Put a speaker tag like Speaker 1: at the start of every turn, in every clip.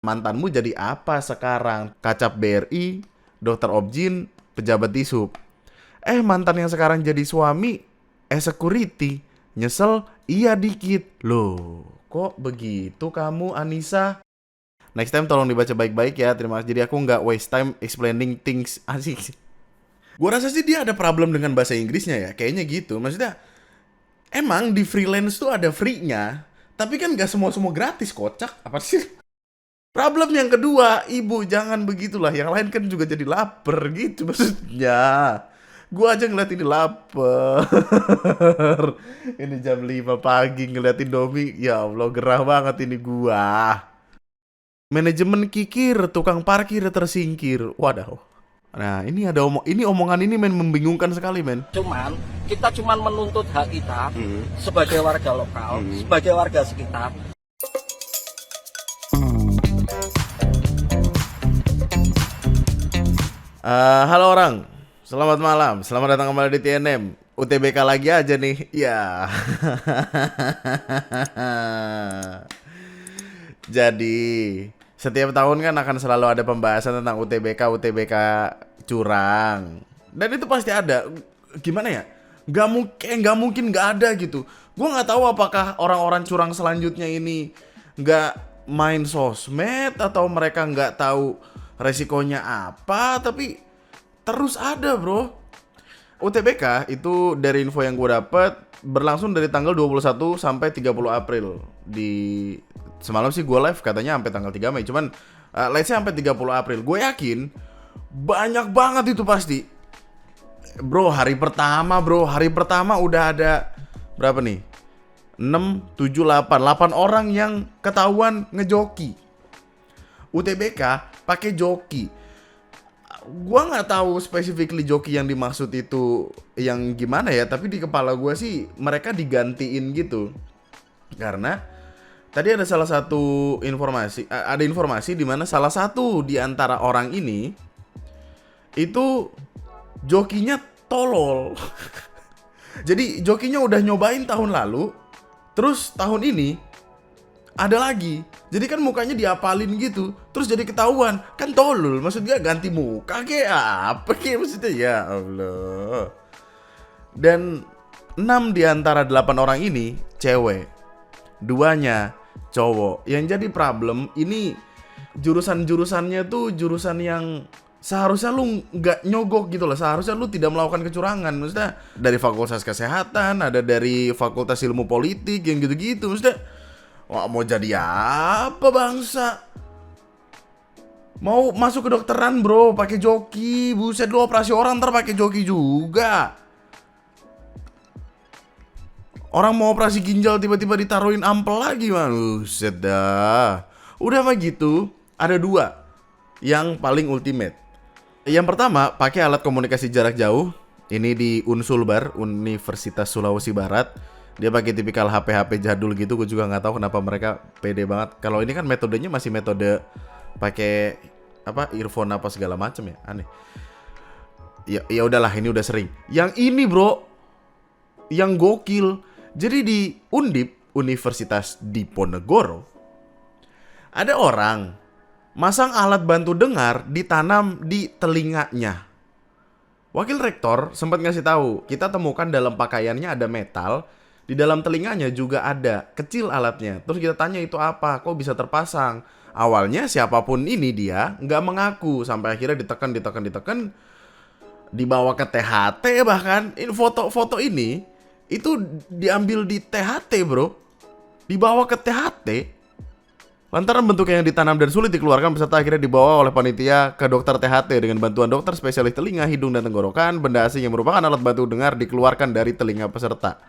Speaker 1: Mantanmu jadi apa sekarang? Kacap BRI, dokter objin, pejabat di sub. Mantan yang sekarang jadi suami, security. Nyesel? Iya dikit. Loh, kok begitu kamu Anissa? Next time tolong dibaca baik-baik ya. Terima kasih. Jadi aku nggak waste time explaining things. Asik. Gua rasa sih dia ada problem dengan bahasa Inggrisnya ya. Kayaknya gitu. Maksudnya, emang di freelance tuh ada free-nya. Tapi kan nggak semua-semua gratis, kocak. Apa sih? Problem yang kedua, ibu jangan begitulah. Yang lain kan juga jadi lapar gitu maksudnya. Gua aja ngeliat ini lapar. Ini jam 5 pagi ngeliat Indomie. Ya Allah, gerah banget ini gua. Manajemen kikir, tukang parkir tersingkir. Waduh. Nah, ini omongan ini men membingungkan sekali, men.
Speaker 2: Kita cuman menuntut hak kita sebagai warga lokal, sebagai warga sekitar.
Speaker 1: Halo orang, selamat malam, selamat datang kembali di TNM. UTBK lagi aja nih, ya. Jadi, setiap tahun kan akan selalu ada pembahasan tentang UTBK curang. Dan itu pasti ada. Gimana ya? Gak mungkin gak ada gitu. Gue nggak tahu apakah orang-orang curang selanjutnya ini nggak main sosmed atau mereka nggak tahu resikonya apa, tapi terus ada, bro. UTBK itu dari info yang gue dapet berlangsung dari tanggal 21 sampai 30 April. Semalam sih gue live katanya sampai tanggal 3 Mei, cuman let's say sampai 30 April. Gue yakin banyak banget itu pasti. Bro, hari pertama udah ada berapa nih? 6, 7, 8 orang yang ketahuan ngejoki. UTBK pakai joki. Gua nggak tahu specifically joki yang dimaksud itu yang gimana ya, tapi di kepala gua sih mereka digantiin gitu. Karena tadi ada salah satu informasi di mana salah satu di antara orang ini itu jokinya tolol. Jadi jokinya udah nyobain tahun lalu, terus tahun ini ada lagi. Jadi kan mukanya diapalin gitu, terus jadi ketahuan. Kan tolol, maksudnya ganti muka kayak apa kayak maksudnya, ya Allah. Dan 6 di antara 8 orang ini cewek, 2-nya cowok. Yang jadi problem ini jurusan-jurusannya tuh jurusan yang seharusnya lu nggak nyogok gitu loh. Seharusnya lu tidak melakukan kecurangan. Maksudnya dari fakultas kesehatan, ada dari fakultas ilmu politik yang gitu-gitu. Maksudnya wah, mau jadi apa bangsa? Mau masuk ke dokteran, bro, pakai joki. Buset, lu operasi orang ntar pakai joki juga. Orang mau operasi ginjal tiba-tiba ditaruhin ampel lagi, man. Buset dah. Udah mah gitu, ada 2 yang paling ultimate. Yang pertama, pakai alat komunikasi jarak jauh. Ini di Unsulbar, Universitas Sulawesi Barat. Dia pakai tipikal HP jadul gitu. Gue juga nggak tahu kenapa mereka pede banget. Kalau ini kan metodenya masih metode pakai earphone apa segala macem ya, aneh. Ya udahlah, ini udah sering. Yang ini, bro, yang gokil. Jadi di Undip, Universitas Diponegoro, ada orang masang alat bantu dengar ditanam di telinganya. Wakil rektor sempat ngasih tahu, kita temukan dalam pakaiannya ada metal. Di dalam telinganya juga ada, kecil alatnya. Terus kita tanya itu apa, kok bisa terpasang. Awalnya siapapun ini dia nggak mengaku. Sampai akhirnya ditekan. Dibawa ke THT bahkan. Ini foto-foto ini, itu diambil di THT, bro. Dibawa ke THT. Lantaran bentuknya yang ditanam dan sulit dikeluarkan, peserta akhirnya dibawa oleh panitia ke dokter THT. Dengan bantuan dokter spesialis telinga, hidung, dan tenggorokan, benda asing yang merupakan alat bantu dengar dikeluarkan dari telinga peserta.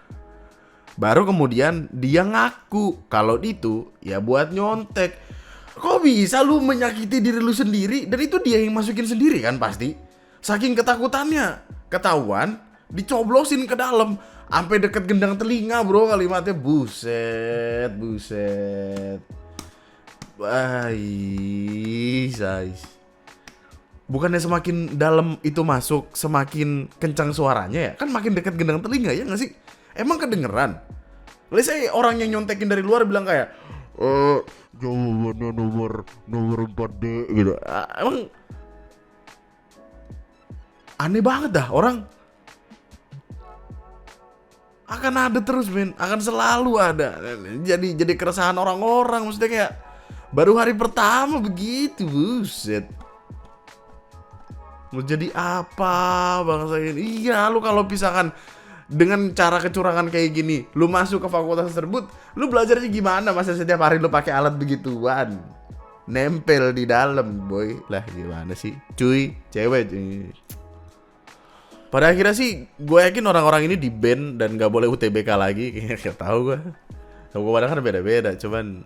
Speaker 1: Baru kemudian dia ngaku kalau itu ya buat nyontek. Kok bisa lu menyakiti diri lu sendiri? Dan itu dia yang masukin sendiri kan pasti. Saking ketakutannya, ketahuan, dicoblosin ke dalam. Sampai deket gendang telinga, bro, kalimatnya. Buset. Bukannya semakin dalam itu masuk, semakin kencang suaranya ya? Kan makin dekat gendang telinga, ya nggak sih? Emang kedengeran? Let's say orang yang nyontekin dari luar bilang kayak, Jawabannya nomor 4D gitu. Emang aneh banget dah, orang akan ada terus men, akan selalu ada. Jadi keresahan orang-orang, maksudnya kayak baru hari pertama begitu, buset. Mau jadi apa bangsa ini? Iya, lu kalau misalkan dengan cara kecurangan kayak gini, lu masuk ke fakultas tersebut, lu belajarnya gimana? Masa setiap hari lu pakai alat begituan, nempel di dalam, boy. Lah gimana sih, cuy, cewek cuy. Pada akhirnya sih, gue yakin orang-orang ini di-ban dan gak boleh UTBK lagi. Gak tau gue. Gue padahal kan beda-beda, cuman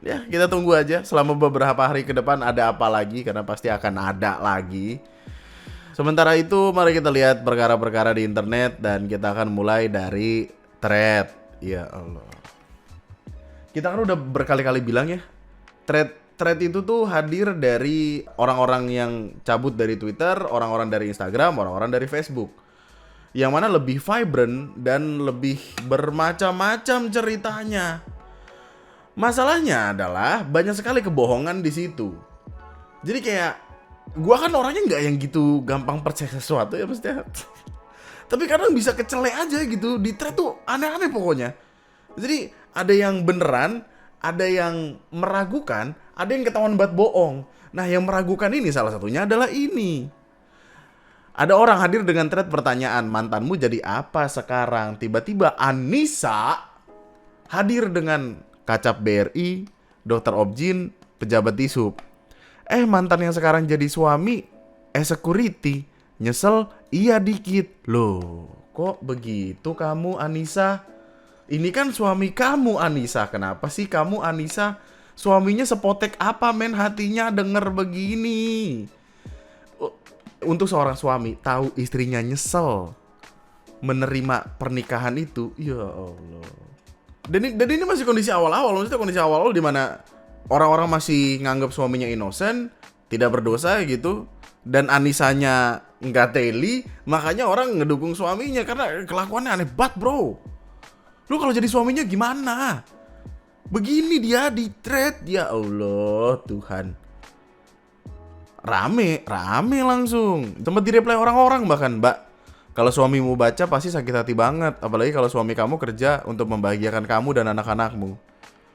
Speaker 1: ya kita tunggu aja selama beberapa hari ke depan ada apa lagi, karena pasti akan ada lagi. Sementara itu, mari kita lihat perkara-perkara di internet dan kita akan mulai dari thread. Ya Allah. Kita kan udah berkali-kali bilang ya, thread itu tuh hadir dari orang-orang yang cabut dari Twitter, orang-orang dari Instagram, orang-orang dari Facebook. Yang mana lebih vibrant dan lebih bermacam-macam ceritanya. Masalahnya adalah banyak sekali kebohongan di situ. Jadi kayak gua kan orangnya nggak yang gitu gampang percaya sesuatu ya maksudnya. Tapi kadang bisa kecele aja gitu. Di thread tuh aneh-aneh pokoknya. Jadi ada yang beneran, ada yang meragukan, ada yang ketahuan banget bohong. Nah yang meragukan ini salah satunya adalah ini. Ada orang hadir dengan thread pertanyaan, mantanmu jadi apa sekarang? Tiba-tiba Anissa hadir dengan kacap BRI, dokter Objin, pejabat Disub. Mantan yang sekarang jadi suami, security. Nyesel? Iya dikit. Loh, kok begitu kamu Anissa? Ini kan suami kamu Anissa. Kenapa sih kamu Anissa? Suaminya sepotek apa men hatinya denger begini? Untuk seorang suami tahu istrinya nyesel menerima pernikahan itu, ya Allah. Dan ini masih kondisi awal-awal, maksudnya kondisi awal-awal di mana orang-orang masih nganggap suaminya innocent, tidak berdosa gitu, dan Anissanya nggak teli, makanya orang ngedukung suaminya karena kelakuannya aneh banget bro. Lu kalau jadi suaminya gimana? Begini dia di thread, ya Allah Tuhan. Rame langsung. Sempat di-reply orang-orang bahkan, Mbak. Kalau suamimu baca pasti sakit hati banget. Apalagi kalau suami kamu kerja untuk membahagiakan kamu dan anak-anakmu.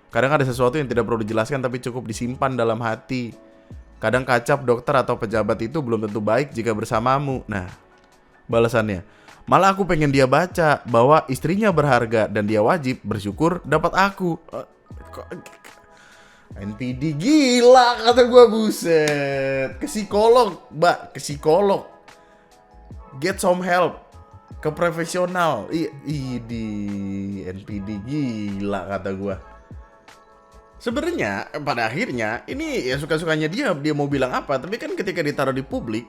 Speaker 1: Kadang ada sesuatu yang tidak perlu dijelaskan tapi cukup disimpan dalam hati. Kadang kacap dokter atau pejabat itu belum tentu baik jika bersamamu. Nah, balasannya. Malah aku pengen dia baca bahwa istrinya berharga dan dia wajib bersyukur dapat aku. NPD gila kata gue, buset. Ke psikolog, Mbak, ke psikolog. Get some help. Ke profesional. Di NPD gila kata gue. Sebenarnya pada akhirnya ini ya suka-sukanya dia mau bilang apa, tapi kan ketika ditaruh di publik,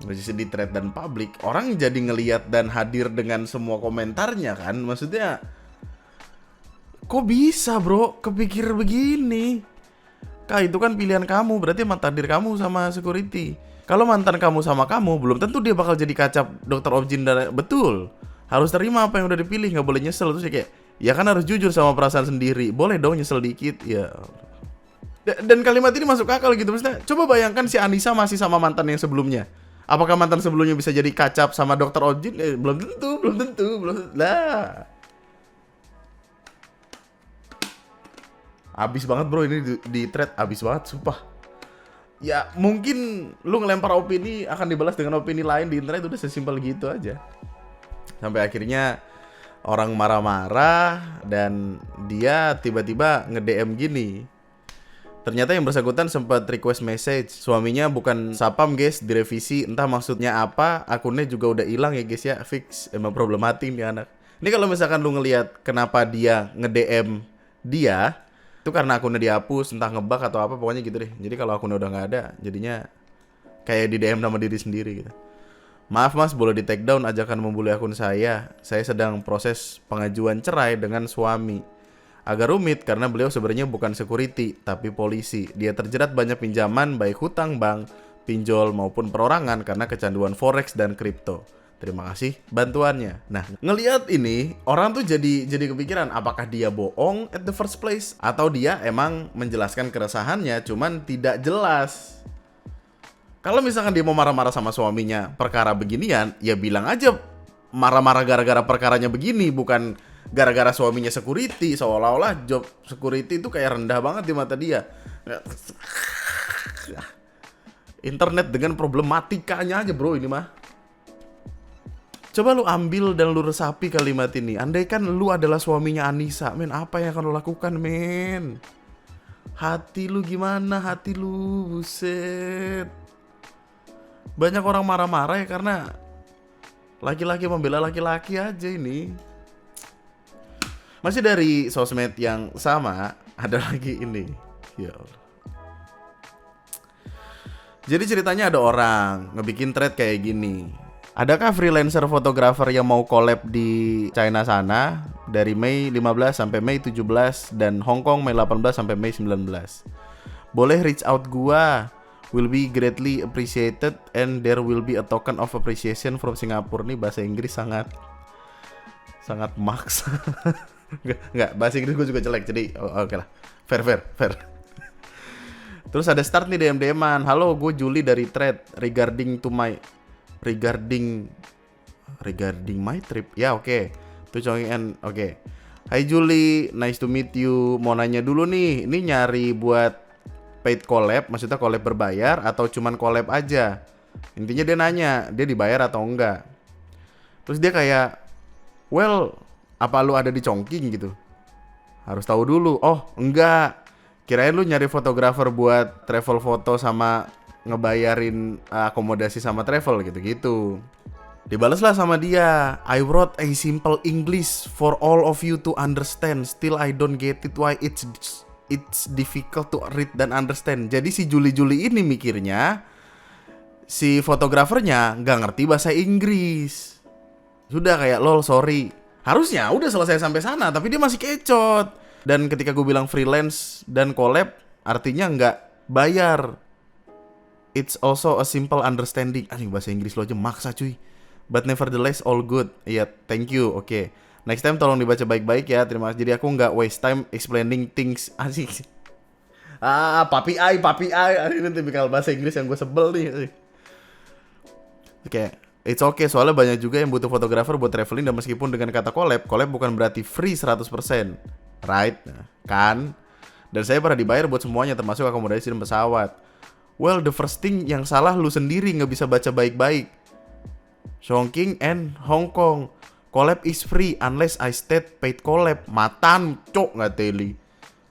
Speaker 1: di thread dan publik, orang jadi ngelihat dan hadir dengan semua komentarnya kan. Maksudnya kok bisa bro kepikir begini? Kak, itu kan pilihan kamu, berarti emang takdir kamu sama security. Kalau mantan kamu sama kamu, belum tentu dia bakal jadi kacap dokter Objin dan betul. Harus terima apa yang udah dipilih, nggak boleh nyesel. Terus ya kayak, ya kan harus jujur sama perasaan sendiri. Boleh dong nyesel dikit, ya. Dan kalimat ini masuk akal gitu, maksudnya. Coba bayangkan si Anissa masih sama mantan yang sebelumnya. Apakah mantan sebelumnya bisa jadi kacap sama dokter Objin? Belum tentu. Lah. Abis banget bro ini di thread, abis banget sumpah. Ya mungkin lu ngelempar opini akan dibalas dengan opini lain di internet, udah sesimpel gitu aja. Sampai akhirnya orang marah-marah dan dia tiba-tiba nge-DM gini. Ternyata yang bersangkutan sempat request message, suaminya bukan sapam guys, direvisi, entah maksudnya apa, akunnya juga udah hilang ya guys ya, fix, emang problematik nih anak. Ini kalau misalkan lu ngelihat kenapa dia nge-DM dia, itu karena akunnya dihapus, entah ngebug atau apa, pokoknya gitu deh. Jadi kalau akunnya udah nggak ada, jadinya kayak di DM sama diri sendiri gitu. Maaf mas, boleh di take down ajakan membuli akun saya. Saya sedang proses pengajuan cerai dengan suami. Agak rumit karena beliau sebenarnya bukan security, tapi polisi. Dia terjerat banyak pinjaman, baik hutang bank, pinjol maupun perorangan karena kecanduan forex dan kripto. Terima kasih bantuannya. Nah, ngelihat ini, orang tuh jadi kepikiran apakah dia bohong at the first place atau dia emang menjelaskan keresahannya cuman tidak jelas. Kalau misalkan dia mau marah-marah sama suaminya perkara beginian, ya bilang aja marah-marah gara-gara perkaranya begini, bukan gara-gara suaminya security. Seolah-olah job security itu kayak rendah banget di mata dia. Internet dengan problematikanya aja bro ini mah. Coba lu ambil dan lu resapi kalimat ini. Andaikan lu adalah suaminya Anissa, men, apa yang akan lu lakukan, men? Hati lu gimana? Hati lu, buset. Banyak orang marah-marah ya karena laki-laki membela laki-laki aja ini. Masih dari sosmed yang sama, ada lagi ini. Ya Allah. Jadi ceritanya ada orang ngebikin thread kayak gini. Adakah freelancer fotografer yang mau collab di China sana dari Mei 15 sampai Mei 17 dan Hong Kong Mei 18 sampai Mei 19? Boleh reach out gua. Will be greatly appreciated and there will be a token of appreciation from Singapore. Nih bahasa Inggris sangat maksa. Enggak, bahasa Inggris gue juga jelek jadi oke lah. Fair. Terus ada start nih DM-an. Halo, gue Juli dari thread regarding my trip. Ya, oke. Tuh Chongin, oke. Hai Juli, nice to meet you. Mau nanya dulu nih, ini nyari buat paid collab, maksudnya collab berbayar atau cuman collab aja? Intinya dia nanya, dia dibayar atau enggak. Terus dia kayak, well, apa lu ada di Chongqing gitu? Harus tahu dulu. Oh, enggak. Kirain lu nyari fotografer buat travel foto sama ngebayarin akomodasi sama travel gitu-gitu. Dibalaslah sama dia, I wrote a simple English for all of you to understand. Still I don't get it why it's difficult to read dan understand. Jadi si Juli ini mikirnya si fotografernya nggak ngerti bahasa Inggris. Sudah kayak lol sorry. Harusnya udah selesai sampai sana, tapi dia masih kecot. Dan ketika gue bilang freelance dan collab, artinya nggak bayar. It's also a simple understanding. Anjing bahasa Inggris lo aja maksa cuy. But nevertheless all good. Iya, thank you. Oke. Next time tolong dibaca baik-baik ya. Terima kasih. Jadi aku nggak waste time explaining things. Asik. Papi ai. Ini tipikal bahasa Inggris yang gue sebel nih. Oke. It's okay, soalnya banyak juga yang butuh fotografer buat traveling. Dan meskipun dengan kata collab bukan berarti free 100%. Right? Nah, kan? Dan saya pernah dibayar buat semuanya, termasuk akomodasi dan pesawat. Well, the first thing yang salah lu sendiri nggak bisa baca baik-baik. Chongqing and Hong Kong. Collab is free unless I state paid collab. Matan, cok nggak teli.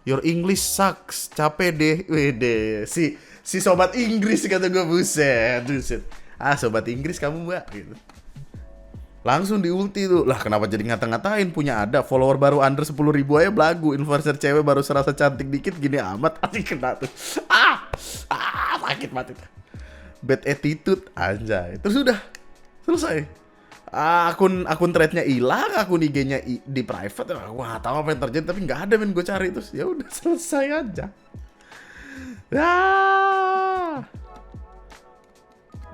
Speaker 1: Your English sucks. Capek deh. Wede. Si sobat Inggris kata gue, buset. Sobat Inggris kamu mbak. Gitu. Langsung diulti tuh. Lah kenapa jadi ngata-ngatain, punya ada follower baru under 10.000 aja belagu. Influencer cewek baru serasa cantik dikit gini amat. Kena tuh. Sakit mati. Bad attitude anjay. Terus udah selesai. Akun threadnya hilang, akun IG-nya di private. Wah, tahu apa yang terjadi tapi nggak ada men, gue cari terus. Ya udah selesai aja.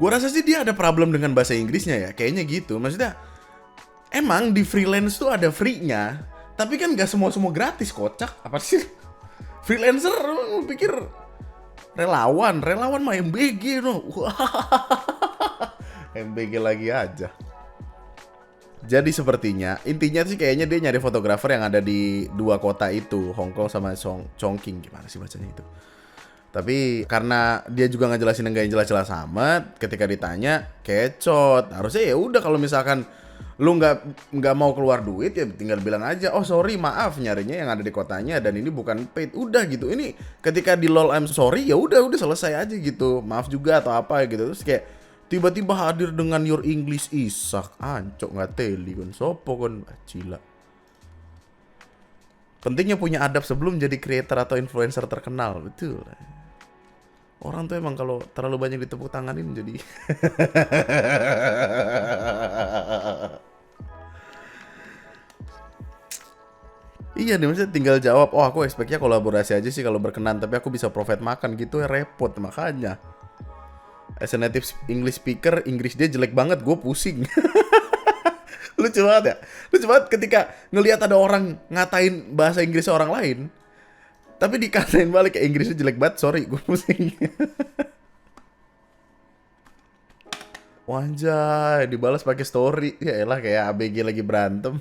Speaker 1: Gue rasa sih dia ada problem dengan bahasa Inggrisnya ya, kayaknya gitu. Maksudnya emang di freelance tuh ada free-nya, tapi kan gak semua gratis, kocak. Apa sih? Freelancer lu pikir relawan mah MBG no. MBG lagi aja. Jadi sepertinya intinya sih kayaknya dia nyari fotografer yang ada di dua kota itu, Hong Kong sama Chongqing, gimana sih bacanya itu. Tapi karena dia juga ngejelasin enggak jelas-jelas amat, ketika ditanya kecot. Harusnya ya udah kalau misalkan lu nggak mau keluar duit ya tinggal bilang aja, oh sorry maaf nyarinya yang ada di kotanya dan ini bukan paid. Udah gitu. Ini ketika di lol I'm sorry ya udah selesai aja gitu. Maaf juga atau apa gitu. Terus kayak tiba-tiba hadir dengan your English isak, ancok nggak teli kon sopo kon cila. Pentingnya punya adab sebelum jadi creator atau influencer terkenal, betul. Orang tuh emang kalau terlalu banyak ditepuk tanganin jadi iya nih, maksudnya tinggal jawab, oh aku expect-nya kolaborasi aja sih kalau berkenan, tapi aku bisa profit makan gitu ya, repot makanya. As a native English speaker, Inggris dia jelek banget, gue pusing. Lucu banget ya. Lucu banget ketika ngelihat ada orang ngatain bahasa Inggris orang lain, tapi dikatain balik kayak Inggrisnya jelek banget, sorry, gue pusing. Wanjay, dibalas pakai story. Ya elah kayak ABG lagi berantem.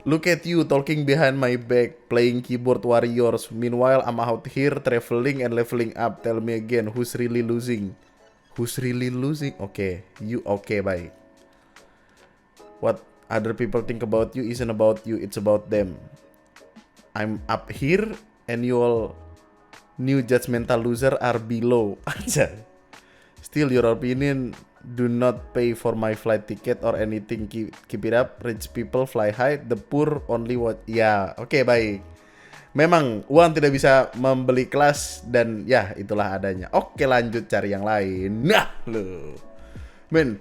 Speaker 1: Look at you talking behind my back, playing keyboard warriors. Meanwhile, I'm out here traveling and leveling up. Tell me again, who's really losing? Who's really losing? Okay, you okay, bye. What other people think about you isn't about you, it's about them. I'm up here and you all new judgmental loser are below. Aja. Still your opinion do not pay for my flight ticket or anything. Keep it up. Rich people fly high, the poor only what. Ya, oke, baik. Memang uang tidak bisa membeli kelas dan ya itulah adanya. Oke, lanjut cari yang lain. Nah, lo. Men.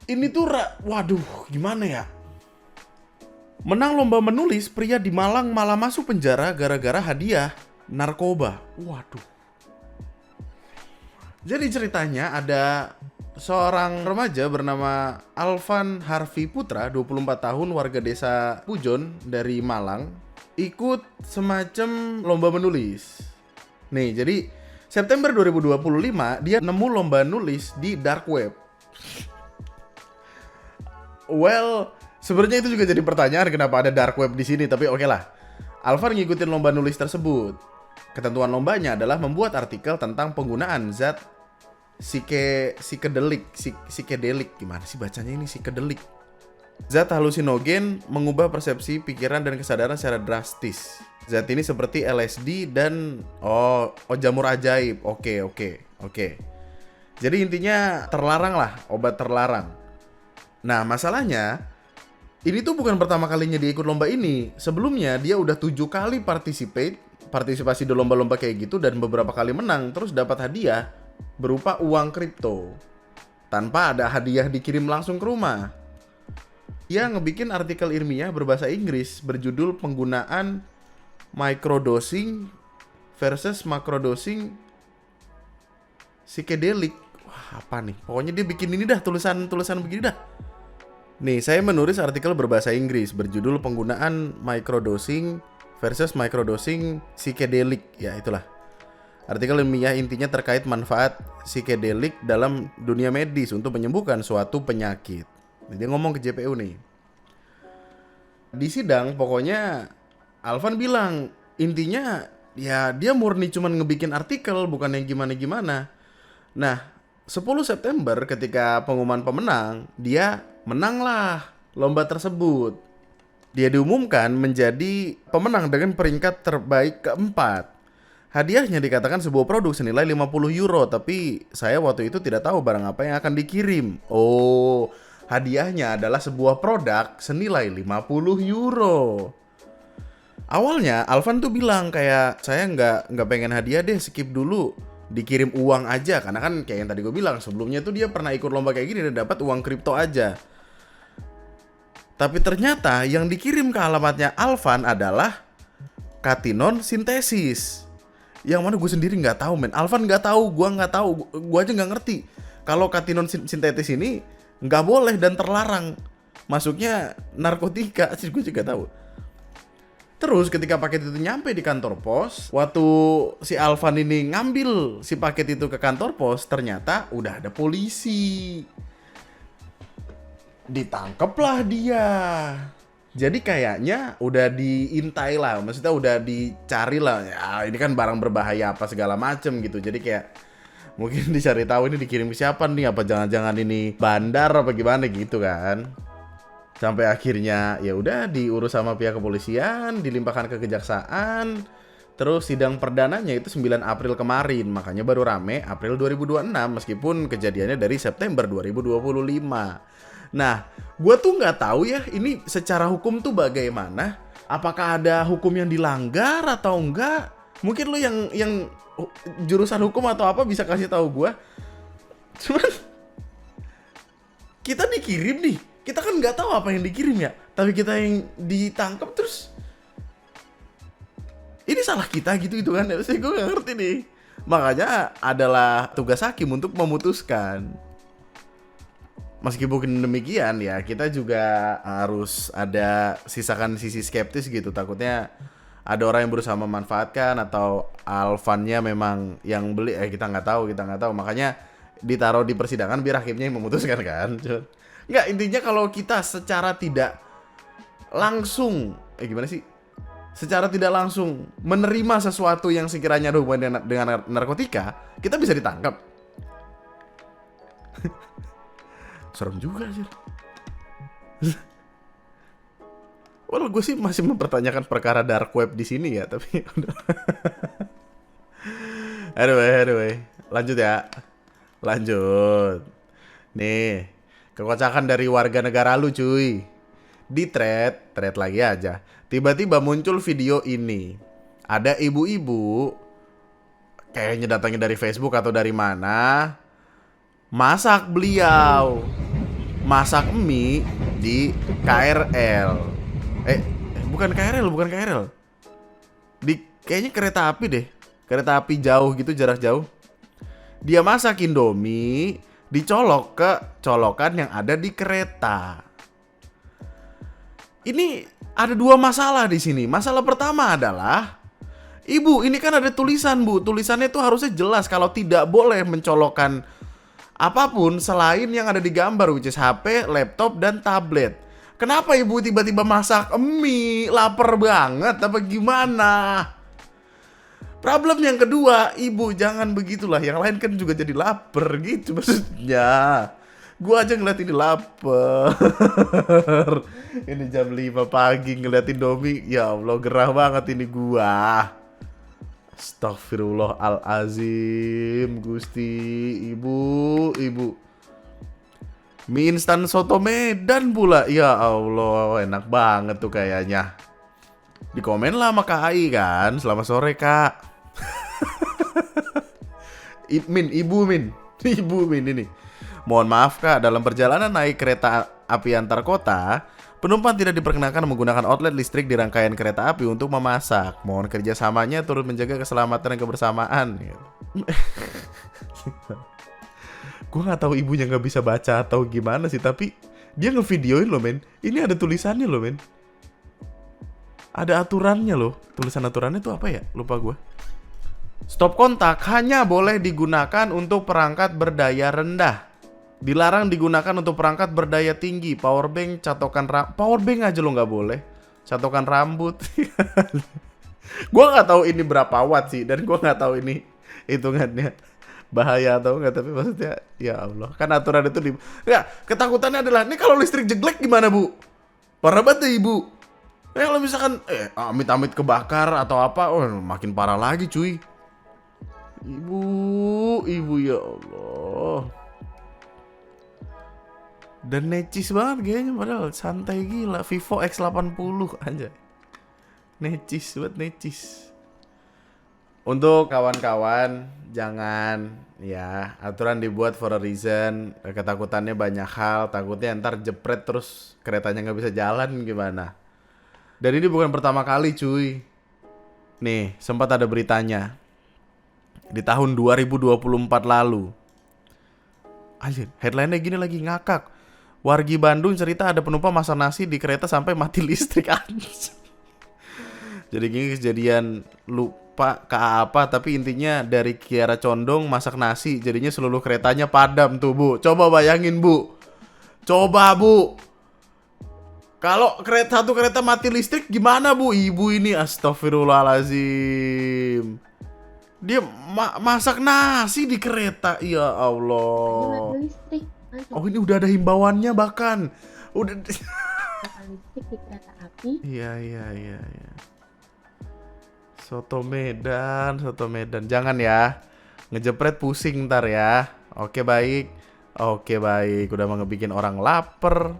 Speaker 1: Ini tuh waduh, gimana ya? Menang lomba menulis, pria di Malang malah masuk penjara gara-gara hadiah narkoba. Waduh. Jadi ceritanya ada seorang remaja bernama Alvan Harvey Putra, 24 tahun, warga desa Pujon dari Malang, ikut semacam lomba menulis. Nih, jadi September 2025 dia nemu lomba nulis di dark web. Well, sebenarnya itu juga jadi pertanyaan kenapa ada dark web di sini, tapi oke lah. Alvan ngikutin lomba nulis tersebut. Ketentuan lombanya adalah membuat artikel tentang penggunaan zat psikedelik, gimana sih bacanya ini, psikedelik. Zat halusinogen mengubah persepsi, pikiran, dan kesadaran secara drastis. Zat ini seperti LSD dan jamur ajaib. Oke. Jadi intinya terlarang lah, obat terlarang. Nah, masalahnya ini tuh bukan pertama kalinya dia ikut lomba ini. Sebelumnya dia udah 7 kali partisipasi di lomba-lomba kayak gitu dan beberapa kali menang, terus dapat hadiah berupa uang kripto tanpa ada hadiah dikirim langsung ke rumah. Dia ngebikin artikel ilmiah berbahasa Inggris berjudul penggunaan microdosing versus macrodosing psikedelik. Wah, apa nih? Pokoknya dia bikin ini dah, tulisan begini dah. Nih, saya menulis artikel berbahasa Inggris berjudul penggunaan microdosing versus microdosing psikedelik. Ya, itulah. Artikel ilmiah intinya terkait manfaat psikedelik dalam dunia medis untuk menyembuhkan suatu penyakit. Dia ngomong ke JPU nih. Di sidang pokoknya Alvan bilang intinya ya dia murni cuman ngebikin artikel, bukan yang gimana-gimana. Nah, 10 September ketika pengumuman pemenang, dia menang lah lomba tersebut. Dia diumumkan menjadi pemenang dengan peringkat terbaik keempat. Hadiahnya dikatakan sebuah produk senilai 50 euro, tapi saya waktu itu tidak tahu barang apa yang akan dikirim. Oh, hadiahnya adalah sebuah produk senilai 50 euro. Awalnya Alvan tuh bilang kayak saya nggak pengen hadiah deh, skip dulu, dikirim uang aja. Karena kan kayak yang tadi gue bilang sebelumnya tuh dia pernah ikut lomba kayak gini dan dapat uang kripto aja. Tapi ternyata yang dikirim ke alamatnya Alvan adalah katinon sintesis. Yang mana gue sendiri nggak tahu, men. Alvan nggak tahu, gue nggak tahu, gue aja nggak ngerti kalau katinon sintetis ini nggak boleh dan terlarang masuknya narkotika. Sih gue juga tahu. Terus ketika paket itu nyampe di kantor pos, waktu si Alvan ini ngambil si paket itu ke kantor pos, ternyata udah ada polisi. Ditangkeplah dia. Jadi kayaknya udah diintai lah, maksudnya udah dicari lah. Ya ini kan barang berbahaya apa segala macem gitu. Jadi kayak mungkin dicari tahu ini dikirim ke siapa nih, apa jangan-jangan ini bandar apa gimana gitu kan. Sampai akhirnya ya udah diurus sama pihak kepolisian, dilimpahkan ke kejaksaan. Terus sidang perdananya itu 9 April kemarin, makanya baru rame April 2026 meskipun kejadiannya dari September 2025. Nah, gue tuh nggak tahu ya ini secara hukum tuh bagaimana. Apakah ada hukum yang dilanggar atau enggak? Mungkin lo yang jurusan hukum atau apa bisa kasih tahu gue. Cuman kita dikirim nih, kita kan nggak tahu apa yang dikirim ya. Tapi kita yang ditangkap terus ini salah kita gitu itu kan. Saya gue nggak ngerti nih. Makanya adalah tugas hakim untuk memutuskan. Meskipun demikian ya, kita juga harus ada sisakan sisi skeptis gitu. Takutnya ada orang yang berusaha memanfaatkan atau alfannya memang yang beli, kita nggak tahu. Makanya ditaruh di persidangan biar hakimnya yang memutuskan kan. Nggak, intinya kalau kita secara tidak langsung, gimana sih? Secara tidak langsung menerima sesuatu yang sekiranya ada hubungan dengan narkotika, kita bisa ditangkap. Serem juga sih. Well, gue sih masih mempertanyakan perkara dark web di sini ya, tapi anyway, lanjut ya. Lanjut. Nih, kekocakan dari warga negara lu cuy. Di thread lagi aja. Tiba-tiba muncul video ini. Ada ibu-ibu, kayaknya datangnya dari Facebook atau dari mana, masak mie di KRL. Bukan KRL. Di kayaknya kereta api deh. Kereta api jauh gitu, jarak jauh. Dia masak Indomie, dicolok ke colokan yang ada di kereta. Ini ada dua masalah di sini. Masalah pertama adalah, Ibu, ini kan ada tulisan, Bu. Tulisannya tuh harusnya jelas kalau tidak boleh mencolokkan apapun selain yang ada di gambar, which is HP, laptop, dan tablet. Kenapa Ibu tiba-tiba masak mie? Lapar banget apa gimana? Problem yang kedua, Ibu jangan begitulah. Yang lain kan juga jadi lapar gitu maksudnya. Gua aja ngeliat ini lapar. Ini jam 5 pagi ngeliatin Indomie. Ya Allah, gerah banget ini gua. Astagfirullahalazim, Gusti. Ibu. Mie instan soto Medan pula. Ya Allah, enak banget tuh kayaknya. Di komen lah sama Kak Ai kan. Selamat sore, Kak. Ibu Min ini. Mohon maaf, Kak, dalam perjalanan naik kereta api antar kota, penumpang tidak diperkenakan menggunakan outlet listrik di rangkaian kereta api untuk memasak. Mohon kerjasamanya turut menjaga keselamatan dan kebersamaan. Gue nggak tahu ibunya nggak bisa baca atau gimana sih, tapi dia ngevideoin loh, men. Ini ada tulisannya loh, men. Ada aturannya loh. Tulisan aturannya tuh apa ya? Lupa gue. Stop kontak hanya boleh digunakan untuk perangkat berdaya rendah. Dilarang digunakan untuk perangkat berdaya tinggi. Powerbank, powerbank aja lo nggak boleh. Catokan rambut. Gue nggak tahu ini berapa watt sih, dan gue nggak tahu ini hitungannya bahaya atau enggak, tapi maksudnya ya Allah, kan aturan itu ketakutannya adalah ini kalau listrik jelek gimana, Bu? Parah banget ya, Ibu. Kalau misalkan amit-amit kebakar atau apa, makin parah lagi, cuy. Ibu ya Allah. Dan necis banget kayaknya, padahal santai gila. Vivo X80 aja. Necis banget, necis. Untuk kawan-kawan, jangan ya, aturan dibuat for a reason. Ketakutannya banyak hal, takutnya ntar jepret terus keretanya nggak bisa jalan gimana. Dan ini bukan pertama kali, cuy. Nih, sempat ada beritanya di tahun 2024 lalu. Anjir, headline-nya gini lagi, ngakak. Wargi Bandung cerita ada penumpang masak nasi di kereta sampai mati listrik. Jadi gini kejadian, lupa ke apa, tapi intinya dari Kiara Condong masak nasi, jadinya seluruh keretanya padam tuh, Bu. Coba bayangin, Bu. Kalau satu kereta mati listrik gimana, Bu? Ibu ini astagfirullahalazim. Dia masak nasi di kereta. Ya Allah. Oh, ini udah ada himbauannya bahkan. Udah
Speaker 3: listrik di kereta api.
Speaker 1: Iya. Soto Medan. Jangan ya. Ngejepret pusing ntar ya. Oke baik. Udah mau ngebikin orang lapar.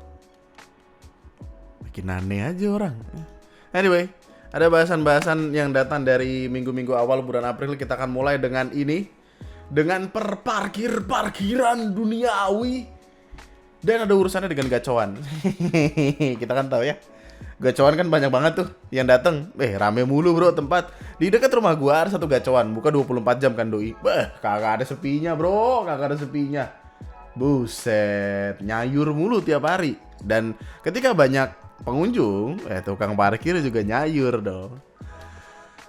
Speaker 1: Bikin aneh aja orang. Anyway, ada bahasan-bahasan yang datang dari minggu-minggu awal bulan April. Kita akan mulai dengan ini. Dengan parkiran duniawi. Dan ada urusannya dengan gacoan. Kita kan tahu ya. Gacoan kan banyak banget tuh yang dateng. Rame mulu bro tempat. Di dekat rumah gua ada satu gacoan, buka 24 jam kan doi. Kagak ada sepinya bro, kagak ada sepinya. Buset, nyayur mulu tiap hari. Dan ketika banyak pengunjung, tukang parkir juga nyayur dong.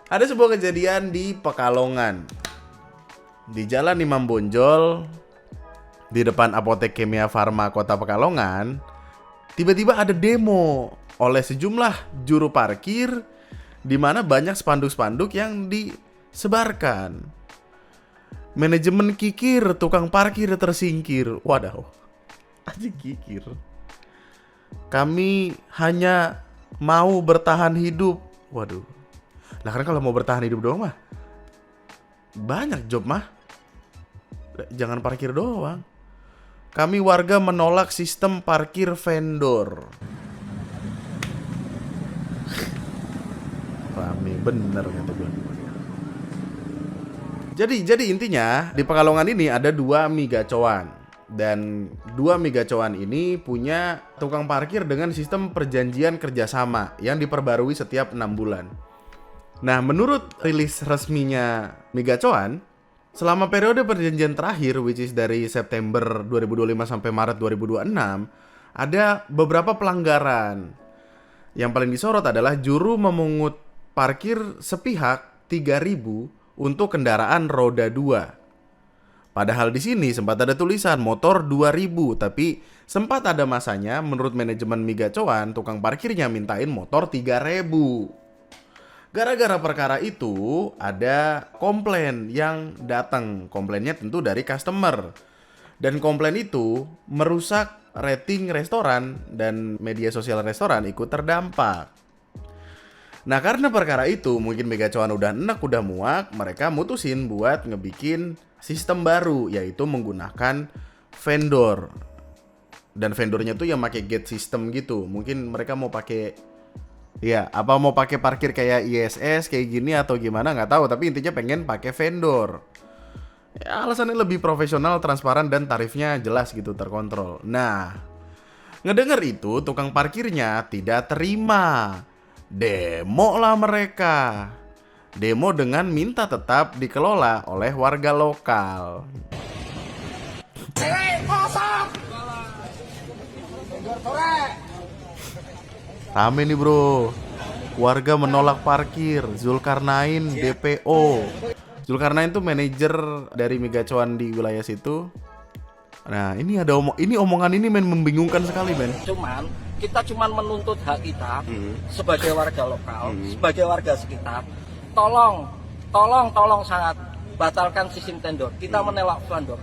Speaker 1: Ada sebuah kejadian di Pekalongan. Di Jalan Imam Bonjol, di depan Apotek Kimia Farma Kota Pekalongan, tiba-tiba ada demo oleh sejumlah juru parkir, di mana banyak spanduk-spanduk yang disebarkan. Manajemen kikir, tukang parkir tersingkir. Waduh, aja kikir. Kami hanya mau bertahan hidup. Waduh. Lah kan kalau mau bertahan hidup doang mah banyak job mah. Jangan parkir doang. Kami warga menolak sistem parkir vendor. Rame bener kata gue. Jadi intinya di Pekalongan ini ada 2 mie gacoan. Dan 2 mie gacoan ini punya tukang parkir dengan sistem perjanjian kerjasama yang diperbarui setiap 6 bulan. Nah, menurut rilis resminya mie gacoan, selama periode perjanjian terakhir, which is dari September 2025 sampai Maret 2026, ada beberapa pelanggaran. Yang paling disorot adalah juru memungut parkir sepihak 3.000 untuk kendaraan roda 2. Padahal di sini sempat ada tulisan motor 2.000, tapi sempat ada masanya menurut manajemen mie gacoan, tukang parkirnya mintain motor 3.000. Gara-gara perkara itu ada komplain yang datang. Komplainnya tentu dari customer. Dan komplain itu merusak rating restoran dan media sosial restoran ikut terdampak. Nah, karena perkara itu mungkin mie gacoan udah enek, udah muak, mereka mutusin buat ngebikin sistem baru, yaitu menggunakan vendor. Dan vendornya tuh yang pakai gate system gitu. Mungkin mereka mau pakai mau pakai parkir kayak ISS kayak gini atau gimana nggak tahu, tapi intinya pengen pakai vendor. Alasannya lebih profesional, transparan, dan tarifnya jelas gitu, terkontrol. Nah, ngedenger itu tukang parkirnya tidak terima. Demo lah mereka. Demo dengan minta tetap dikelola oleh warga lokal. Rame nih bro. Warga menolak parkir. Zulkarnain DPO. Zulkarnain tuh manajer dari mie gacoan di wilayah situ. Nah, ini ada omongan ini membingungkan sekali, men.
Speaker 2: Kita cuman menuntut hak kita sebagai warga lokal, sebagai warga sekitar. Tolong sangat batalkan sistem tender. Kita menolak vendor.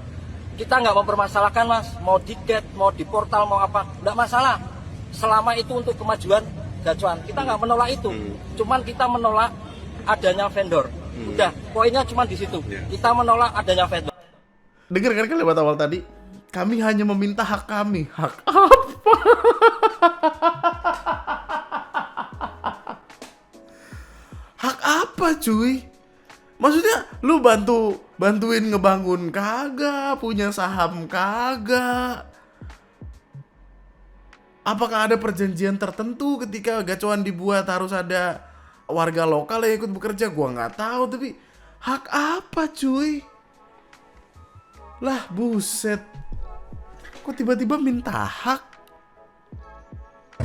Speaker 2: Kita nggak mempermasalahkan, Mas. Mau di gate, mau di portal, mau apa, nggak masalah. Selama itu untuk kemajuan gacoan, kita nggak menolak itu. Cuman kita menolak adanya vendor. Udah, poinnya cuma di situ. Kita menolak adanya vendor.
Speaker 1: Dengar kan kalimat awal tadi? Kami hanya meminta hak kami. Hak apa? Hak apa cuy? Maksudnya lu bantuin ngebangun kagak, punya saham kagak. Apakah ada perjanjian tertentu ketika gacoan dibuat harus ada warga lokal yang ikut bekerja? Gua nggak tahu, tapi hak apa cuy? Lah buset. Kok tiba-tiba minta hak?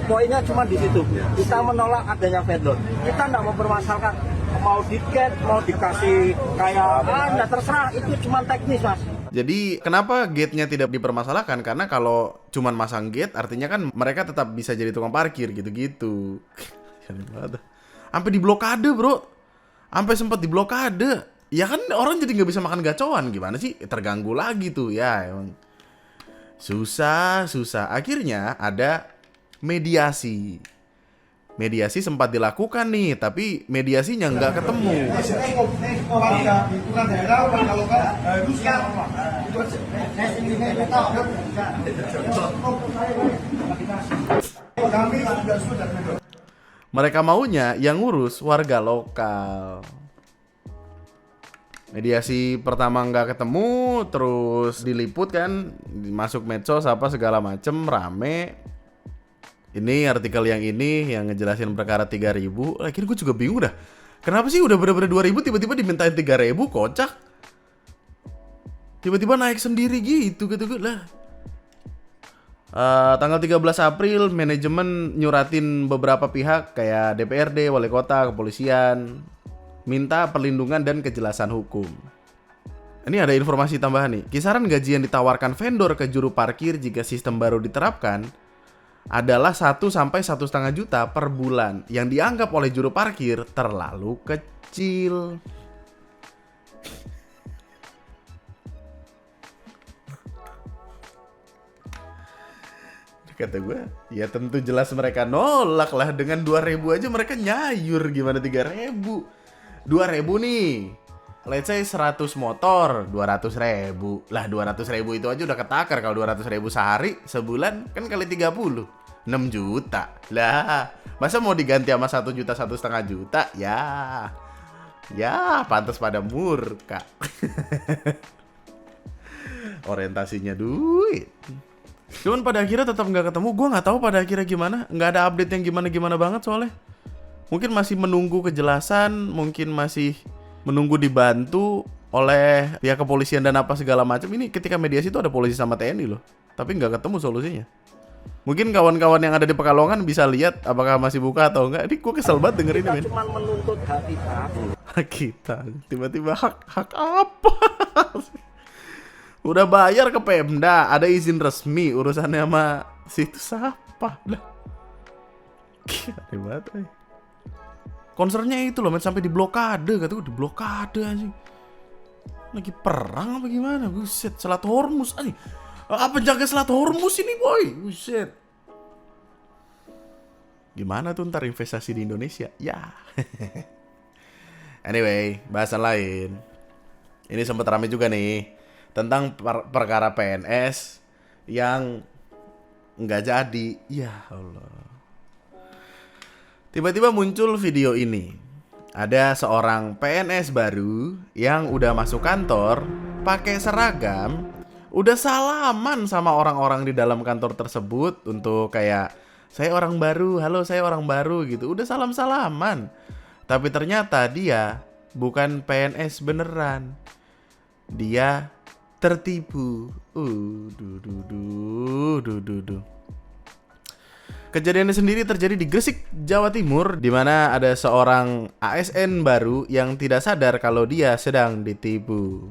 Speaker 2: Poinnya cuma di situ. Kita menolak adanya vendor. Kita nggak mempermasalahkan mau di-gate, mau dikasih kayak nggak terserah. Itu cuma teknis, Mas.
Speaker 1: Jadi kenapa gate-nya tidak dipermasalahkan? Karena kalau cuman masang gate artinya kan mereka tetap bisa jadi tukang parkir gitu-gitu. Sampai diblokade bro. Sampai sempat diblokade. Ya kan orang jadi nggak bisa makan gacoan. Gimana sih? Terganggu lagi tuh ya emang. Susah. Akhirnya ada mediasi. Mediasi sempat dilakukan nih, tapi mediasinya nggak ketemu. Mereka maunya yang ngurus warga lokal. Mediasi pertama nggak ketemu, terus diliput kan, masuk medsos apa segala macem, rame. Ini artikel yang ini yang ngejelasin perkara 3.000. Akhirnya gue juga bingung dah. Kenapa sih udah bener-bener 2.000 tiba-tiba dimintain 3.000, kocak. Tiba-tiba naik sendiri gitu lah. Tanggal 13 April manajemen nyuratin beberapa pihak kayak DPRD, wali kota, kepolisian, minta perlindungan dan kejelasan hukum. Ini ada informasi tambahan nih. Kisaran gaji yang ditawarkan vendor ke juru parkir jika sistem baru diterapkan adalah 1 sampai 1,5 juta per bulan yang dianggap oleh juru parkir terlalu kecil. Kata gue, ya tentu jelas mereka nolak lah. Dengan 2.000 aja mereka nyayur, gimana 3.000? 2.000 nih, let's say 100 motor, 200.000. Lah 200.000 itu aja udah ketakar. Kalau 200.000 sehari, sebulan kan kali 30, 6 juta. Lah, masa mau diganti sama 1 juta, 1,5 juta? Ya, pantas pada murka. Orientasinya duit. Cuman pada akhirnya tetap nggak ketemu. Gue nggak tahu pada akhirnya gimana. Nggak ada update yang gimana-gimana banget soalnya. Mungkin masih menunggu kejelasan. Mungkin masih menunggu dibantu oleh pihak kepolisian dan apa segala macam. Ini ketika mediasi itu ada polisi sama TNI loh. Tapi nggak ketemu solusinya. Mungkin kawan-kawan yang ada di Pekalongan bisa lihat apakah masih buka atau enggak. Ini gue kesel banget dengerin ini.
Speaker 2: Kita cuma menuntut hak kita.
Speaker 1: Hak kita. Tiba-tiba hak apa? Udah bayar ke Pemda, ada izin resmi, urusannya sama situs apa? Lah. Hebat, Concernnya itu loh, sampai diblokade, kata gue diblokade anjing. Lagi perang apa gimana? Buset, Selat Hormuz anjing. Apa jaga Selat Hormuz ini, boy? Buset. Gimana tuh ntar investasi di Indonesia? Ya. Anyway, bahasan lain. Ini sempat ramai juga nih tentang perkara PNS yang nggak jadi. Ya Allah. Tiba-tiba muncul video ini. Ada seorang PNS baru yang udah masuk kantor, pakai seragam, udah salaman sama orang-orang di dalam kantor tersebut untuk kayak, saya orang baru, halo saya orang baru gitu. Udah salam-salaman. Tapi ternyata dia bukan PNS beneran. Dia tertipu. Kejadiannya sendiri terjadi di Gresik, Jawa Timur, di mana ada seorang ASN baru yang tidak sadar kalau dia sedang ditipu.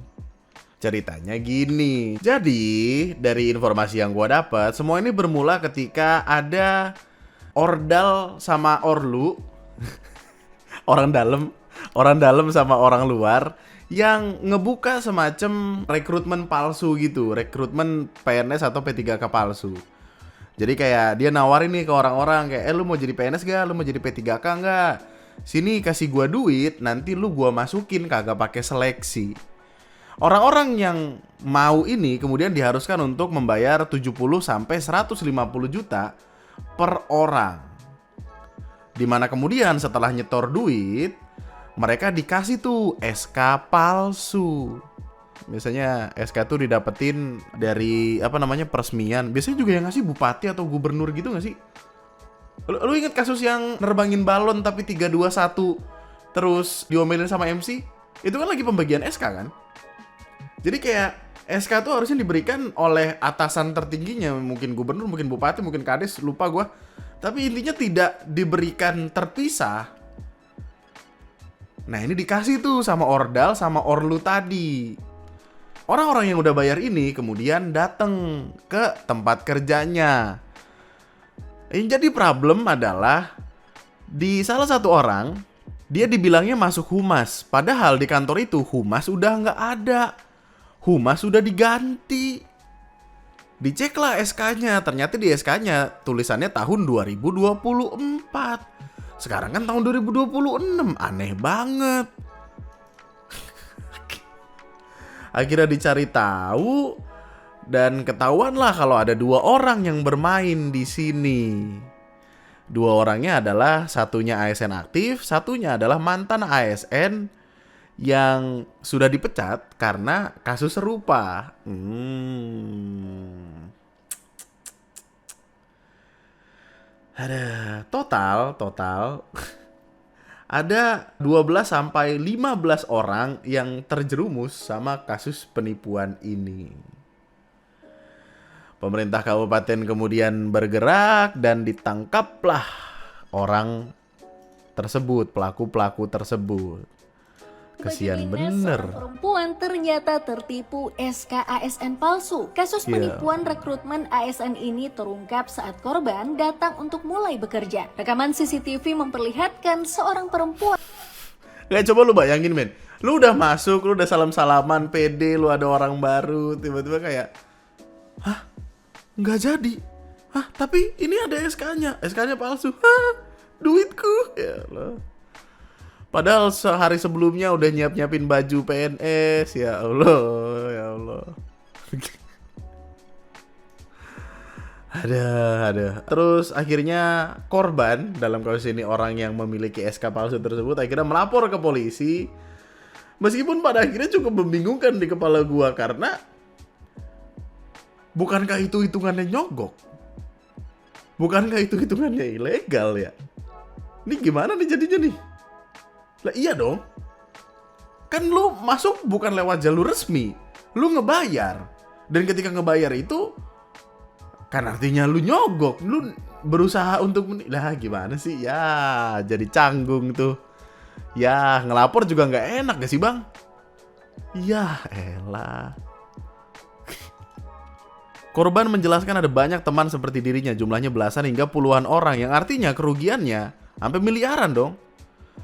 Speaker 1: Ceritanya gini. Jadi, dari informasi yang gua dapat, semua ini bermula ketika ada Ordal sama Orlu, orang dalam sama orang luar yang ngebuka semacam rekrutmen palsu gitu, rekrutmen PNS atau P3K palsu. Jadi kayak dia nawarin nih ke orang-orang kayak, lu mau jadi PNS gak? Lu mau jadi P3K gak? Sini kasih gua duit, nanti lu gua masukin kagak pakai seleksi. Orang-orang yang mau ini kemudian diharuskan untuk membayar 70 sampai 150 juta per orang. Dimana kemudian setelah nyetor duit, mereka dikasih tuh SK palsu. Biasanya SK tuh didapetin dari peresmian. Biasanya juga yang ngasih bupati atau gubernur gitu gak sih? Lu inget kasus yang nerbangin balon tapi 321 terus diomelin sama MC? Itu kan lagi pembagian SK kan? Jadi kayak SK tuh harusnya diberikan oleh atasan tertingginya. Mungkin gubernur, mungkin bupati, mungkin kades, lupa gua. Tapi intinya tidak diberikan terpisah. Nah ini dikasih tuh sama Ordal sama Orlu tadi. Orang-orang yang udah bayar ini kemudian datang ke tempat kerjanya. Yang jadi problem adalah di salah satu orang, dia dibilangnya masuk humas. Padahal di kantor itu humas udah nggak ada. Humas udah diganti. Diceklah SK-nya. Ternyata di SK-nya tulisannya tahun 2024. Sekarang kan tahun 2026, aneh banget. Akhirnya dicari tahu dan ketahuan lah kalau ada 2 orang yang bermain di sini. 2 orangnya adalah satunya ASN aktif, satunya adalah mantan ASN yang sudah dipecat karena kasus serupa. Ada total ada 12 sampai 15 orang yang terjerumus sama kasus penipuan ini. Pemerintah kabupaten kemudian bergerak dan ditangkaplah orang tersebut, pelaku-pelaku tersebut. Kesian bener.
Speaker 4: Perempuan ternyata tertipu SKASN palsu. Kasus penipuan rekrutmen ASN ini terungkap saat korban datang untuk mulai bekerja. Rekaman CCTV memperlihatkan seorang perempuan.
Speaker 1: Kayak coba lu bayangin men, lu udah masuk, lu udah salam-salaman, pede, lu ada orang baru, tiba-tiba kayak, hah? Nggak jadi. Hah? Tapi ini ada SK-nya palsu. Hah? Duitku. Ya Allah. Padahal sehari sebelumnya udah nyiapin baju PNS, ya Allah, ya Allah. Ada. Terus akhirnya korban dalam kasus ini orang yang memiliki SK palsu tersebut akhirnya melapor ke polisi. Meskipun pada akhirnya cukup membingungkan di kepala gua karena bukankah itu hitungannya nyogok? Bukankah itu hitungannya ilegal ya? Ini gimana nih jadinya nih? Lah iya dong. Kan lu masuk bukan lewat jalur resmi. Lu ngebayar. Dan ketika ngebayar itu kan artinya lu nyogok. Lu berusaha untuk lah gimana sih? Ya jadi canggung tuh. Ya ngelapor juga nggak enak gak sih bang? Ya elah. Korban menjelaskan ada banyak teman seperti dirinya. Jumlahnya belasan hingga puluhan orang. Yang artinya kerugiannya sampai miliaran dong.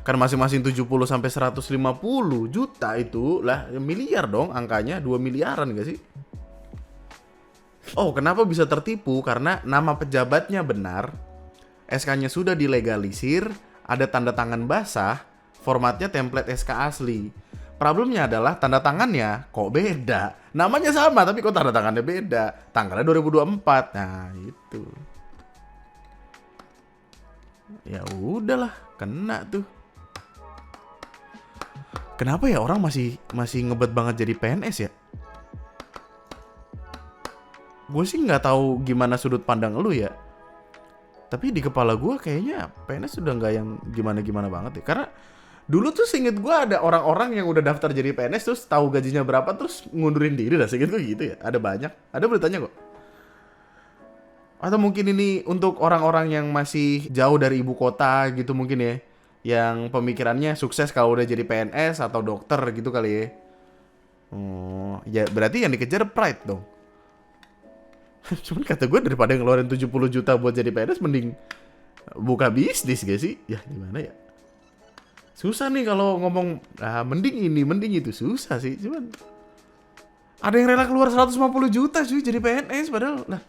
Speaker 1: Kan masing-masing 70 sampai 150 juta itu lah miliar dong angkanya, 2 miliaran gak sih? Oh, kenapa bisa tertipu? Karena nama pejabatnya benar, SK-nya sudah dilegalisir, ada tanda tangan basah, formatnya template SK asli. Problemnya adalah tanda tangannya kok beda. Namanya sama tapi kok tanda tangannya beda. Tanggalnya 2024. Nah, itu. Ya udahlah, kena tuh. Kenapa ya orang masih ngebet banget jadi PNS ya? Gue sih nggak tahu gimana sudut pandang lu ya. Tapi di kepala gue kayaknya PNS sudah nggak yang gimana-gimana banget ya. Karena dulu tuh seinget gue ada orang-orang yang udah daftar jadi PNS terus tahu gajinya berapa terus ngundurin diri lah. Seinget gue gitu ya. Ada banyak. Ada beritanya kok. Atau mungkin ini untuk orang-orang yang masih jauh dari ibu kota gitu mungkin ya. Yang pemikirannya sukses kalau udah jadi PNS atau dokter gitu kali ya. Oh, ya berarti yang dikejar pride dong. Cuman kata gue daripada ngeluarin 70 juta buat jadi PNS mending buka bisnis gak sih? Ya gimana ya? Susah nih kalau ngomong mending ini, mending itu. Susah sih, cuman ada yang rela keluar 150 juta cuy jadi PNS padahal lah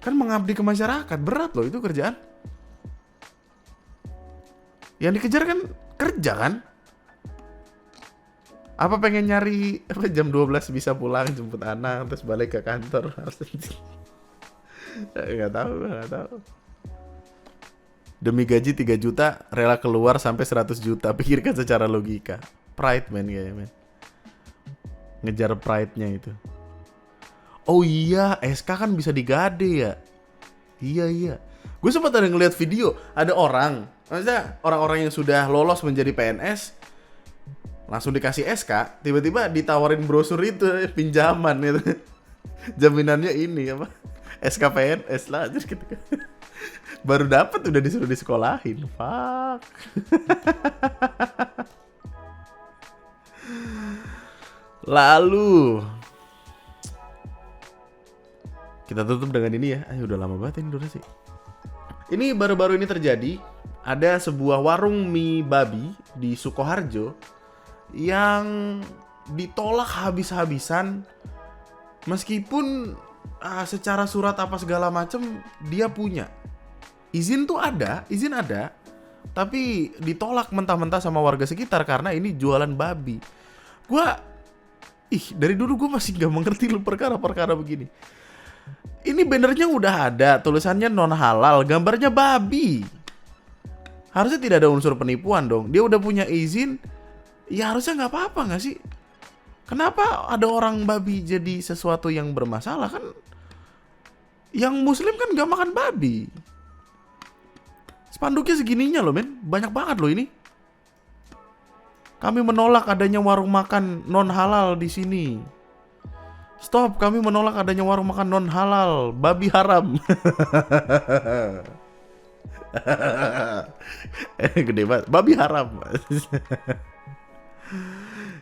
Speaker 1: kan mengabdi ke masyarakat. Berat loh itu kerjaan. Yang dikejar kan kerja kan? Apa pengen nyari jam 12 bisa pulang jemput anak terus balik ke kantor? Gak tahu. Demi gaji 3 juta rela keluar sampai 100 juta. Pikirkan secara logika. Pride man kayaknya man. Ngejar pride-nya itu. Oh iya, SK kan bisa digade ya. Iya. Gue sempat ada ngeliat video, ada orang, maksudnya orang-orang yang sudah lolos menjadi PNS langsung dikasih SK, tiba-tiba ditawarin brosur itu pinjaman gitu. Jaminannya ini apa? SK PNS lah terus gitu. Baru dapat udah disuruh disekolahin. Fuck. Lalu kita tutup dengan ini ya. Udah lama banget ini durasi. Ini baru-baru ini terjadi. Ada sebuah warung mie babi di Sukoharjo yang ditolak habis-habisan meskipun secara surat apa segala macem dia punya. Izin ada, tapi ditolak mentah-mentah sama warga sekitar karena ini jualan babi. Dari dulu gue masih gak mengerti perkara-perkara begini. Ini bannernya udah ada, tulisannya non halal, gambarnya babi. Harusnya tidak ada unsur penipuan dong. Dia udah punya izin, ya harusnya nggak apa-apa nggak sih? Kenapa ada orang babi jadi sesuatu yang bermasalah kan? Yang muslim kan nggak makan babi. Spanduknya segininya loh men, banyak banget loh ini. Kami menolak adanya warung makan non halal di sini. Stop, kami menolak adanya warung makan non halal, babi haram. Gede banget, babi haram.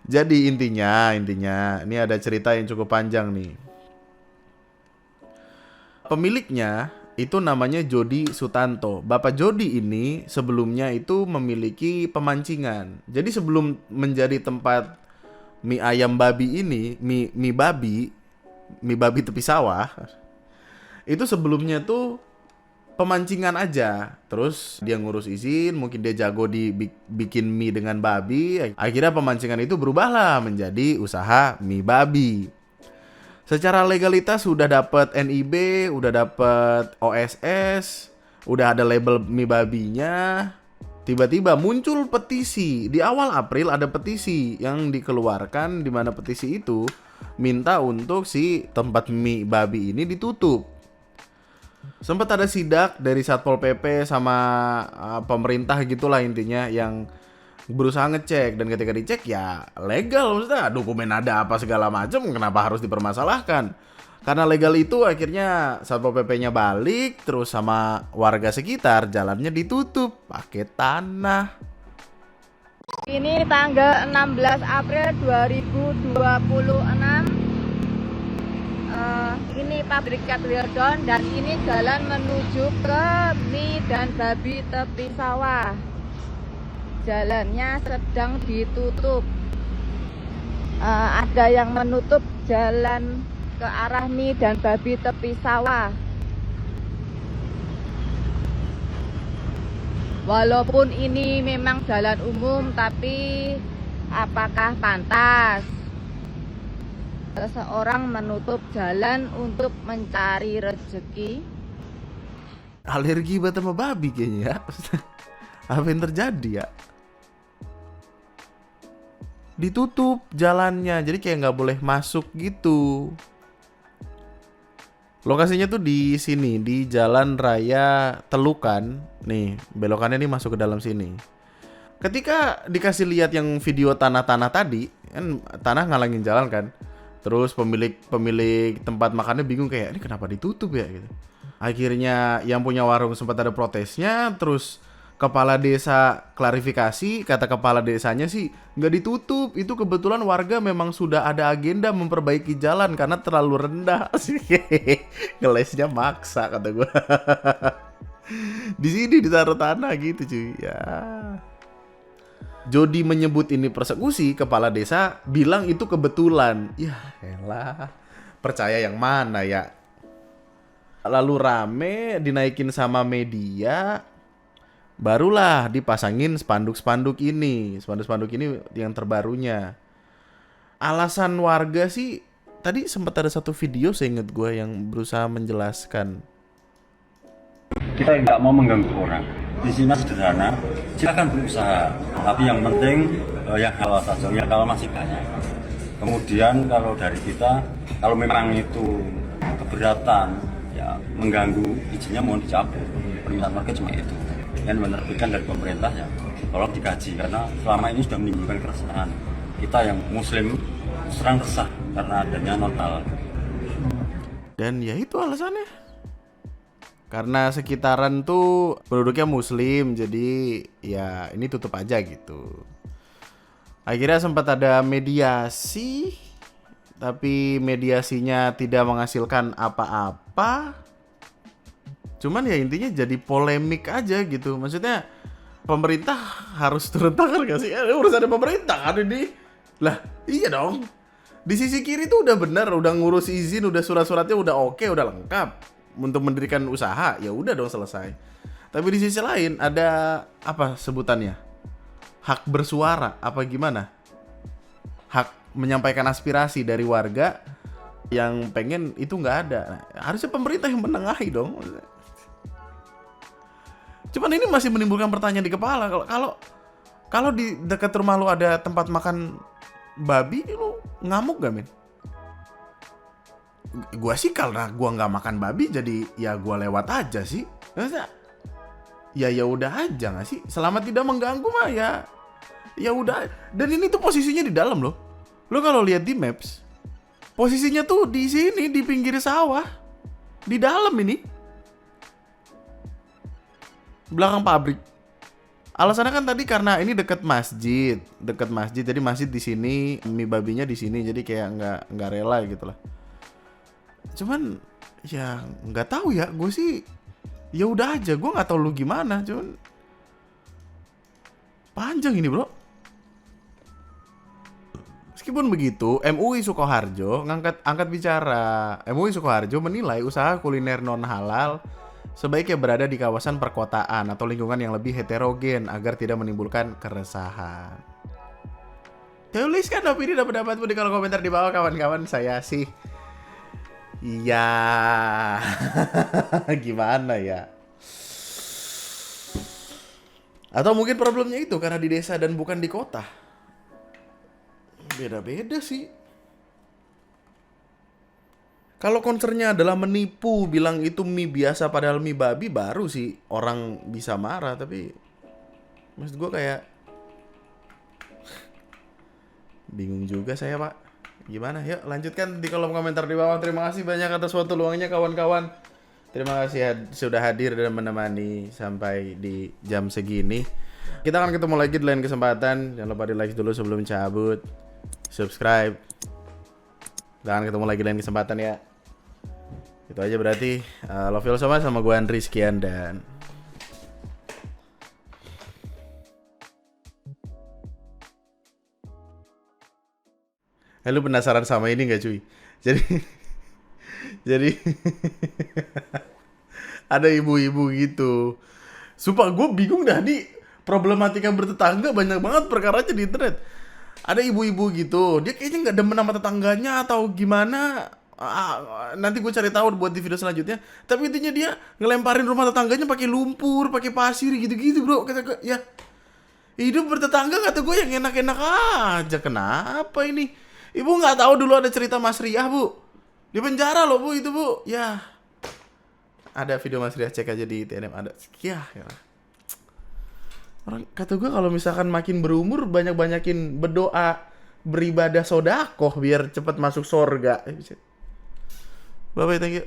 Speaker 1: Jadi intinya ini ada cerita yang cukup panjang nih. Pemiliknya itu namanya Jody Sutanto. Bapak Jody ini sebelumnya itu memiliki pemancingan. Jadi sebelum menjadi tempat mie ayam babi ini, mie babi tepi sawah, itu sebelumnya tuh pemancingan aja. Terus dia ngurus izin, mungkin dia jago bikin mie dengan babi. Akhirnya pemancingan itu berubahlah menjadi usaha mie babi. Secara legalitas udah dapat NIB, udah dapat OSS, udah ada label mie babinya. Tiba-tiba muncul petisi. Di awal April ada petisi yang dikeluarkan, di mana petisi itu minta untuk si tempat mie babi ini ditutup. Sempat ada sidak dari Satpol PP sama pemerintah gitulah intinya yang berusaha ngecek, dan ketika dicek ya legal, maksudnya dokumen ada apa segala macam, kenapa harus dipermasalahkan? Karena legal itu akhirnya Satpol PP-nya balik, terus sama warga sekitar jalannya ditutup pakai tanah.
Speaker 5: Ini tanggal 16 April 2026. Ini pabrik Cat Wildon dan ini jalan menuju ke mie dan babi tepi sawah. Jalannya sedang ditutup. Ada yang menutup jalan ke arah mie dan babi tepi sawah. Walaupun ini memang jalan umum, tapi apakah pantas seseorang menutup jalan untuk mencari rezeki?
Speaker 1: Alergi buat sama babi kayaknya ya. Apa yang terjadi ya? Ditutup jalannya, jadi kayak nggak boleh masuk gitu. Lokasinya tuh di sini, di Jalan Raya Telukan. Nih, belokannya nih masuk ke dalam sini. Ketika dikasih lihat yang video tanah-tanah tadi, kan tanah ngalangin jalan kan. Terus pemilik tempat makannya bingung kayak, ini kenapa ditutup ya gitu. Akhirnya yang punya warung sempat ada protesnya, terus kepala desa klarifikasi, kata kepala desanya sih nggak ditutup, itu kebetulan warga memang sudah ada agenda memperbaiki jalan karena terlalu rendah. Ngelesnya maksa kata gue. Di sini ditaruh tanah gitu cuy ya. Jody menyebut ini persekusi, kepala desa bilang itu kebetulan. Ya elah, percaya yang mana ya. Lalu rame dinaikin sama media, barulah dipasangin spanduk-spanduk ini. Spanduk-spanduk ini yang terbarunya. Alasan warga sih, tadi sempat ada satu video seingat gue yang berusaha menjelaskan.
Speaker 6: Kita nggak mau mengganggu orang. Isinya sederhana, silakan berusaha. Tapi yang penting yang halal saja, yang halal masih banyak. Kemudian kalau dari kita, kalau memang itu keberatan, ya mengganggu izinnya mohon dicabut. Permintaan warga cuma itu. Yang menerbitkan dari pemerintah ya tolong dikaji, karena selama ini sudah menimbulkan keresahan. Kita yang muslim serang resah karena adanya non halal.
Speaker 1: Dan ya itu alasannya. Karena sekitaran tuh penduduknya muslim, jadi ya ini tutup aja gitu. Akhirnya sempat ada mediasi, tapi mediasinya tidak menghasilkan apa-apa. Cuman ya intinya jadi polemik aja gitu. Maksudnya pemerintah harus turun tangan gak sih? Urusan pemerintah kan ini. Lah iya dong. Di sisi kiri tuh udah bener, udah ngurus izin, udah surat-suratnya udah oke, udah lengkap untuk mendirikan usaha, ya udah dong selesai. Tapi di sisi lain ada apa sebutannya? Hak bersuara apa gimana? Hak menyampaikan aspirasi dari warga yang pengen itu nggak ada. Nah, harusnya pemerintah yang menengahi dong. Cuman ini masih menimbulkan pertanyaan di kepala. Kalau di dekat rumah lu ada tempat makan babi, lu ngamuk gak, men? Gua sih karena gua nggak makan babi, jadi ya gua lewat aja sih. Maksudnya, ya udah aja nggak sih? Selama tidak mengganggu mah ya udah. Dan ini tuh posisinya di dalam loh. Lo kalau lihat di maps, posisinya tuh di sini di pinggir sawah, di dalam ini, belakang pabrik. Alasannya kan tadi karena ini dekat masjid, jadi masjid di sini, mie babinya di sini, jadi kayak nggak rela gitu lah. Cuman ya nggak tahu ya, gue sih ya udah aja, gue nggak tahu lu gimana, cuman panjang ini bro. Meskipun begitu, MUI Sukoharjo angkat bicara. MUI Sukoharjo menilai usaha kuliner non halal sebaiknya berada di kawasan perkotaan atau lingkungan yang lebih heterogen agar tidak menimbulkan keresahan. Tuliskan opini dan pendapatmu di kolom komentar di bawah kawan-kawan. Saya sih iya gimana ya? Atau mungkin problemnya itu karena di desa dan bukan di kota. Beda-beda sih. Kalau concernnya adalah menipu, bilang itu mie biasa padahal mie babi, baru sih orang bisa marah. Tapi maksud gue kayak bingung juga saya pak. Gimana? Yuk lanjutkan di kolom komentar di bawah. Terima kasih banyak atas waktu luangnya kawan-kawan. Terima kasih sudah hadir dan menemani sampai di jam segini. Kita akan ketemu lagi di lain kesempatan. Jangan lupa di like dulu sebelum cabut. Subscribe. Kita akan ketemu lagi di lain kesempatan ya. Itu aja berarti. Love you all so much, sama gue Andri, sekian dan lu penasaran sama ini gak cuy? Jadi ada ibu-ibu gitu. Sumpah gue bingung dah di problematika bertetangga, banyak banget perkaranya di internet. Ada ibu-ibu gitu, dia kayaknya nggak demen sama tetangganya atau gimana. Nanti gue cari tahu buat di video selanjutnya. Tapi intinya dia ngelemparin rumah tetangganya pakai lumpur, pakai pasir gitu-gitu bro. Kata gue, ya hidup bertetangga kata gue yang enak-enak aja. Kenapa ini? Ibu nggak tahu dulu ada cerita Mas Riah bu, di penjara loh bu itu bu. Ya ada video Mas Riah, cek aja di TNM ada. Ya. Orang kata gue kalau misalkan makin berumur banyak-banyakin berdoa, beribadah sodakoh biar cepat masuk surga. Bye bye, thank you.